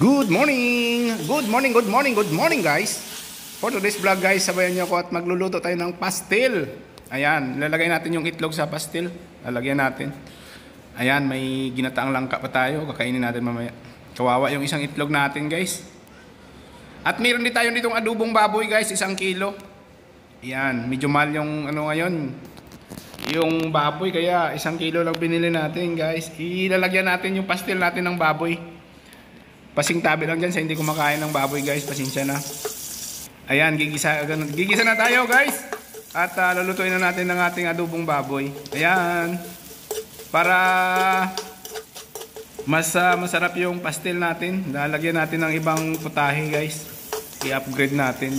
Good morning! Good morning, good morning, good morning guys! For today's vlog guys, sabayan niyo ako at magluluto tayo ng pastil. Ayan, lalagay natin yung itlog sa pastil. Lalagyan natin. Ayan, may ginataang langka pa tayo. Kakainin natin mamaya. Kawawa yung isang itlog natin guys. At meron din tayo ditong adobong baboy guys, 1 kilo. Ayan, medyo mahal yung ano ngayon. Yung baboy, kaya 1 kilo lang binili natin guys. Ilalagyan natin yung pastil natin ng baboy. Pasing tabi lang dyan sa hindi kumakain ng baboy guys, pasensya na. Ayan, gigisa na tayo guys. At lulutuin na natin ng ating adobong baboy. Ayan. Para mas masarap yung pastil natin, lalagyan natin ng ibang putahe guys. I-upgrade natin.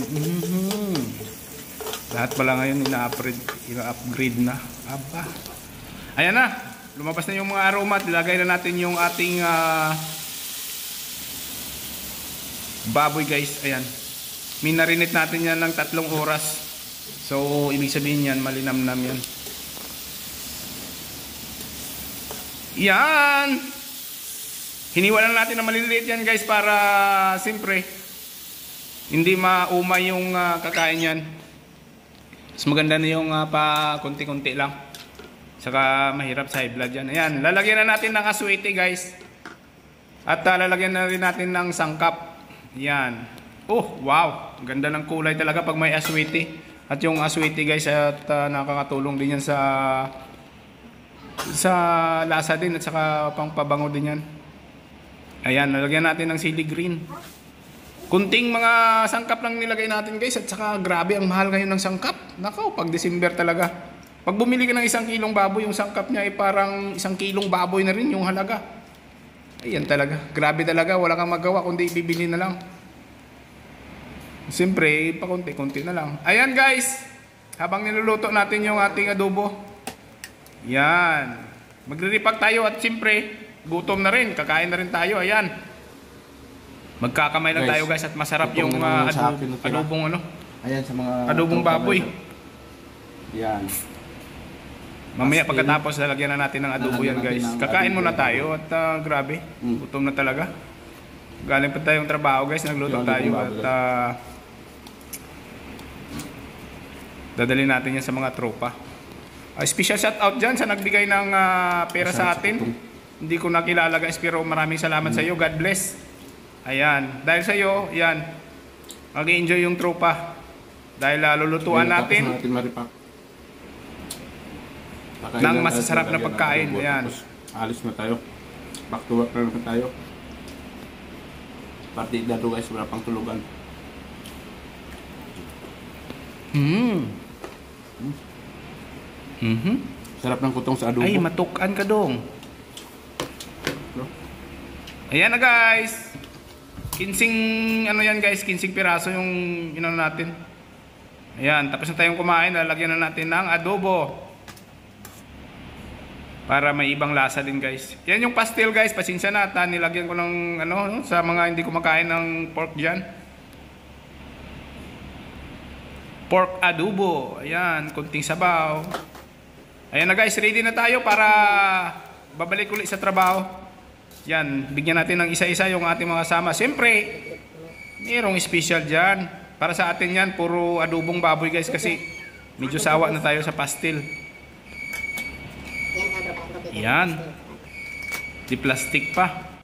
Lahat pala ngayon ina-upgrade na. Aba. Ayan na. Lumabas na yung mga aroma at ilagay na natin yung ating baboy guys. Ayan, minarinate natin yan ng 3 oras. So ibig sabihin yan, malinamnam yan. Yan, hiniwalan natin na maliliit yan guys, para siyempre hindi maumay yung kakain yan. Mas maganda na yung pa konti-konti lang, saka mahirap sa high blood yan. Ayan, lalagyan na natin ng aswete guys. At lalagyan na rin natin ng sangkap. Yan. Oh, wow. Ganda ng kulay talaga pag may aswete. At yung aswete guys, at nakakatulong din yan sa lasa din, at saka pangpabango din yan. Ayan, nalagyan natin ng sili green. Kunting mga sangkap lang nilagay natin guys, at saka grabe ang mahal ngayon ng sangkap. Nakaw, pag December talaga. Pag bumili ka ng 1 kilong baboy, yung sangkap niya ay parang 1 kilong baboy na rin yung halaga. Ayan talaga, grabe talaga, wala kang magawa kundi bibili na lang. Siyempre, pakunti-kunti na lang. Ayan guys, habang niluluto natin yung ating adobo. Yan, magre-repack tayo at siyempre, gutom na rin, kakain na rin tayo. Ayan, magkakamay lang tayo guys, at masarap yung adobong ano. Ayan, sa mga adobong baboy. Yan. Mamaya pagkatapos lalagyan na natin ng adobo yan guys. Kakain muna tayo at grabe, gutom na talaga. Galing pa tayong trabaho guys, nagluto tayo at dadalhin natin yan sa mga tropa. Special shout out dyan sa nagbigay ng pera sa atin. Hindi ko nakilala guys, pero maraming salamat sa iyo. God bless. Ayan, dahil sa iyo, yan, mag-enjoy yung tropa. Dahil lulutuan natin ng masasarap na pagkain. Ayan. Alis na tayo. Back to work na tayo. Partida to guys, wala pang tulugan. Sarap ng kutong sa adobo. Ay, matukan ka dong. Ayan na guys. 15 ano yan guys, 15 piraso yung inano natin. Ayan, tapos na tayong kumain, lalagyan na natin ng adobo. Para may ibang lasa din guys. Yan yung pastil guys, pasensya na at nilagyan ko ng ano, sa mga hindi kumakain ng pork dyan. Pork adobo. Ayan, kunting sabaw. Ayan na guys, ready na tayo para babalik ulit sa trabaho. Yan, bigyan natin ng isa-isa yung ating mga kasama. Siyempre, mayroong special dyan. Para sa atin yan, puro adobong baboy guys, kasi medyo sawa na tayo sa pastil. Yan. Di plastic pa.